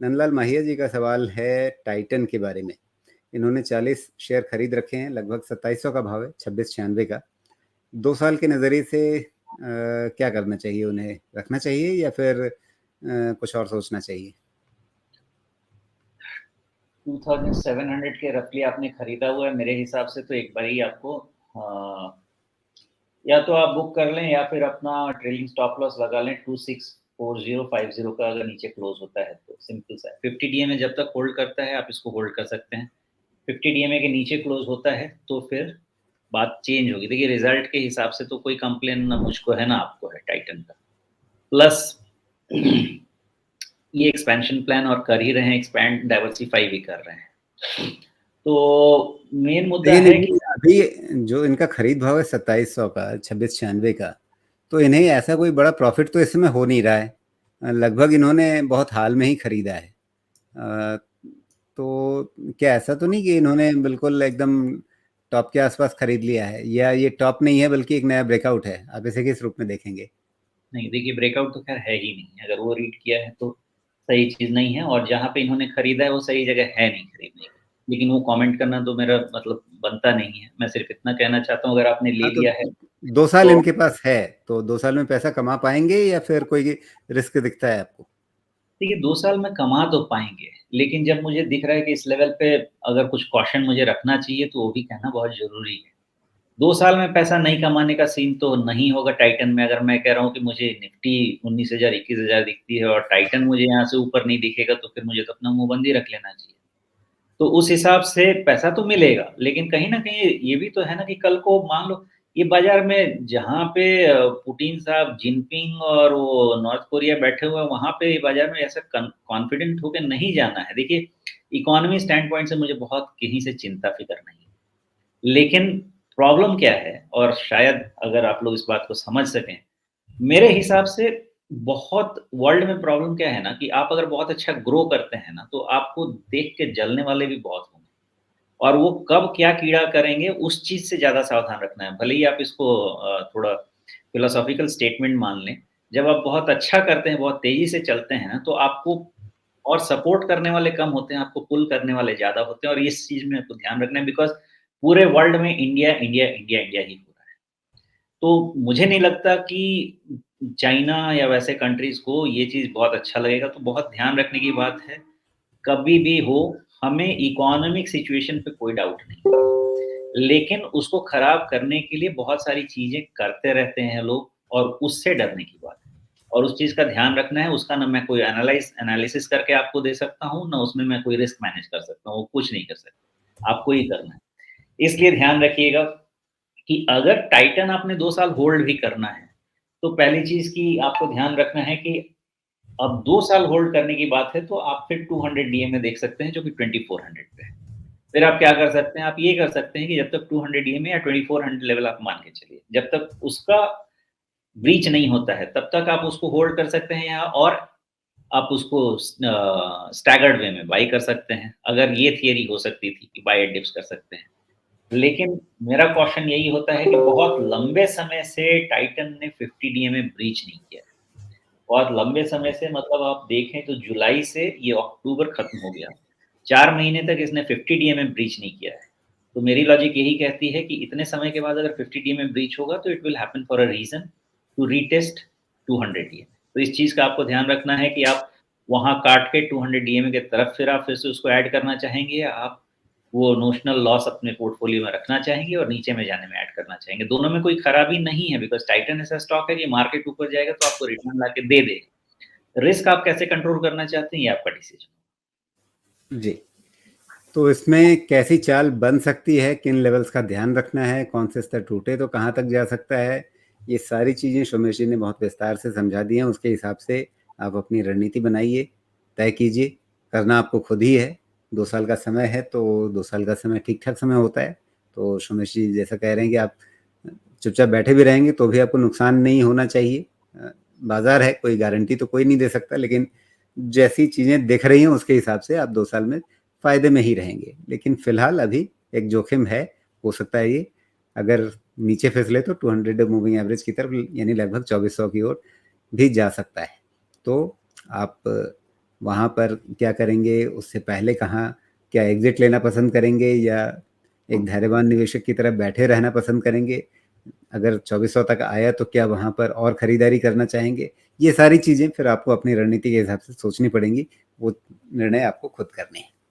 नंदलाल माहिया जी का सवाल है टाइटन के बारे में। इन्होंने 40 शेयर खरीद रखे हैं, लगभग 2700 का भाव है, 2696 का। 2 साल के नज़रिए से क्या करना चाहिए उन्हें? रखना चाहिए या फिर कुछ और सोचना चाहिए? 2700 के रफली आपने खरीदा हुआ है, मेरे हिसाब से तो एक बार ही आपको या तो आप बुक कर लें या फिर अपना ट्रेलिंग स्टॉप लॉस लगा लें 264050 का। अगर नीचे क्लोज होता है तो सिंपल सा 50 डीएमए जब तक होल्ड करता है आप इसको होल्ड कर सकते हैं। 50 डीएमए के नीचे क्लोज होता है तो फिर बात चेंज होगी। देखिए रिजल्ट के हिसाब से तो कोई कंप्लेन ना मुझको है ना आपको है टाइटन का। प्लस ये एक्सपेंशन प्लान और कर ही रहे हैं, एक्सपैंड डाइवर्सिफाई भी कर रहे हैं। तो मेन मुद्दा लेकिन है कि अभी जो इनका खरीद भाव है 2700 का, 2696 का, तो इन्हें ऐसा कोई बड़ा प्रॉफिट तो इसमें हो नहीं रहा है। लगभग इन्होंने बहुत हाल में ही खरीदा है। अ, तो क्या ऐसा तो नहीं कि इन्होंने बिल्कुल एकदम टॉप के आसपास खरीद लिया है, या ये टॉप नहीं है बल्कि एक नया ब्रेकआउट है? आप इसे किस रूप में देखेंगे? नहीं, देखिए ब्रेकआउट तो खैर है ही नहीं। अगर वो रीड किया है तो सही चीज़ नहीं है, और जहाँ पे इन्होंने खरीदा है वो सही जगह है नहीं खरीदने की। लेकिन वो कमेंट करना तो मेरा मतलब बनता नहीं है। मैं सिर्फ इतना कहना चाहता हूँ, अगर आपने ले हाँ, तो लिया है 2 साल तो इनके पास है, तो 2 साल में पैसा कमा पाएँगे या फिर कोई रिस्क दिखता है आपको? देखिए 2 साल में कमा तो पाएँगे, लेकिन जब मुझे दिख रहा है कि इस लेवल पे अगर कुछ कॉशन मुझे रखना चाहिए तो वो भी कहना बहुत ज़रूरी है। 2 साल में पैसा नहीं कमाने का सीन तो नहीं होगा टाइटन में। अगर मैं कह रहा हूँ कि मुझे निफ्टी 19,000 21,000 दिखती है और टाइटन मुझे यहाँ से ऊपर नहीं दिखेगा, तो फिर मुझे तो अपना मुँह बंद ही रख लेना चाहिए। तो उस हिसाब से पैसा तो मिलेगा, लेकिन कहीं न कहीं ये भी तो है ना कि कल को मान लो ये बाज़ार में जहाँ पे पुतिन साहब, जिनपिंग और वो नॉर्थ कोरिया बैठे हुए हैं, वहाँ पे बाज़ार में ऐसा कॉन्फिडेंट होके नहीं जाना है। देखिए, इकोनॉमी स्टैंड पॉइंट से मुझे बहुत कहीं से चिंता-फ़िक्र नहीं है। लेकिन प्रॉब्लम क्या है, और शायद अगर आप लोग इस बात को समझ सकें, मेरे हिसाब से बहुत वर्ल्ड में प्रॉब्लम क्या है ना कि आप अगर बहुत अच्छा ग्रो करते हैं ना, तो आपको देख के जलने वाले भी बहुत होंगे, और वो कब क्या कीड़ा करेंगे उस चीज़ से ज़्यादा सावधान रखना है। भले ही आप इसको थोड़ा फिलोसॉफ़िकल स्टेटमेंट मान लें, जब आप बहुत अच्छा करते हैं, बहुत तेज़ी से चलते हैं ना, तो आपको और सपोर्ट करने वाले कम होते हैं, आपको पुल करने वाले ज़्यादा होते हैं, और इस चीज़ में आपको ध्यान रखना है, बिकॉज़ पूरे वर्ल्ड में इंडिया, इंडिया, इंडिया, इंडिया ही हो रहा है। तो मुझे नहीं लगता कि चाइना या वैसे कंट्रीज़ को ये चीज़ बहुत अच्छा लगेगा, तो बहुत ध्यान रखने की बात है। कभी भी हो, हमें इकोनॉमिक सिचुएशन पे कोई डाउट नहीं है। लेकिन उसको खराब करने के लिए बहुत सारी चीज़ें करते रहते हैं लोग, और उससे डरने की बात है। और उस चीज़ का ध्यान रखना है, उसका ना मैं कोई एनालिसिस करके आपको दे सकता हूँ, ना उसमें मैं कोई रिस्क मैनेज कर सकता हूँ, वो कुछ नहीं कर सकता। आपको ही करना है। इसलिए ध्यान रखिएगा कि अगर टाइटन आपने 2 साल होल्ड भी करना है, तो पहली चीज़ की आपको ध्यान रखना है कि अब 2 साल होल्ड करने की बात है, तो आप फिर 200 डीएम में देख सकते हैं, जो कि 2400 पे है। फिर आप क्या कर सकते हैं, आप ये कर सकते हैं कि जब तक 200 डीएम या 2400 लेवल आप मान के चलिए, जब तक उसका ब्रीच नहीं होता है, तब तक आप उसको होल्ड कर सकते हैं यहाँ, और आप उसको स्टैगर्ड वे में बाय कर सकते हैं। अगर ये थियरी हो सकती थी कि बाय एट डिप्स कर सकते हैं। लेकिन मेरा कॉशन यही होता है कि बहुत लंबे समय से टाइटन ने 50 डीएमए ब्रीच नहीं किया है। बहुत लंबे समय से मतलब आप देखें तो जुलाई से ये अक्टूबर खत्म हो गया। 4 महीने तक इसने 50 डीएमए ब्रीच नहीं किया है। तो मेरी लॉजिक यही कहती है कि इतने समय के बाद अगर 50 डीएमए ब्रीच होगा तो it will happen for a reason to retest 200 DMA. तो इस चीज़ का आपको ध्यान रखना है कि आप वहाँ काट के 200 डीएमए की तरफ फिर आप फिर से उसको ऐड करना चाहेंगे, या आप वो नोशनल लॉस अपने पोर्टफोलियो में रखना चाहेंगे और नीचे में जाने में ऐड करना चाहेंगे। दोनों में कोई खराबी नहीं है, बिकॉज़ टाइटन ऐसा स्टॉक है कि मार्केट ऊपर जाएगा तो आपको रिटर्न लाके दे देगा। रिस्क आप कैसे कंट्रोल करना चाहते हैं, ये आपका डिसीजन। जी। तो इसमें कैसी चाल बन सकती है? किन लेवल्स का ध्यान रखना है? कौन से स्तर टूटे तो कहाँ तक जा सकता है? ये सारी चीज़ें सोमेश जी ने बहुत विस्तार से समझा दी हैं। उसके हिसाब से आप अपनी रणनीति बनाइए, तय कीजिए। करना आपको खुद ही है। 2 साल का समय है, तो 2 साल का समय ठीक-ठाक समय होता है। तो सोमेश जी जैसा कह रहे हैं कि आप चुपचाप बैठे भी रहेंगे तो भी आपको नुकसान नहीं होना चाहिए। बाज़ार है, कोई गारंटी तो कोई नहीं दे सकता, लेकिन जैसी चीज़ें दिख रही हैं उसके हिसाब से आप 2 साल में फ़ायदे में ही रहेंगे। लेकिन फ़िलहाल अभी एक जोखिम है, हो सकता है ये अगर नीचे फिसले तो 200 मूविंग एवरेज की तरफ, यानी लगभग 2400 की ओर भी जा सकता है। तो आप वहाँ पर क्या करेंगे? उससे पहले कहाँ क्या एग्ज़िट लेना पसंद करेंगे या एक धैर्यवान निवेशक की तरह बैठे रहना पसंद करेंगे? अगर 2400 तक आया तो क्या वहाँ पर और खरीदारी करना चाहेंगे? ये सारी चीज़ें फिर आपको अपनी रणनीति के हिसाब से सोचनी पड़ेंगी, वो निर्णय आपको खुद करने हैं।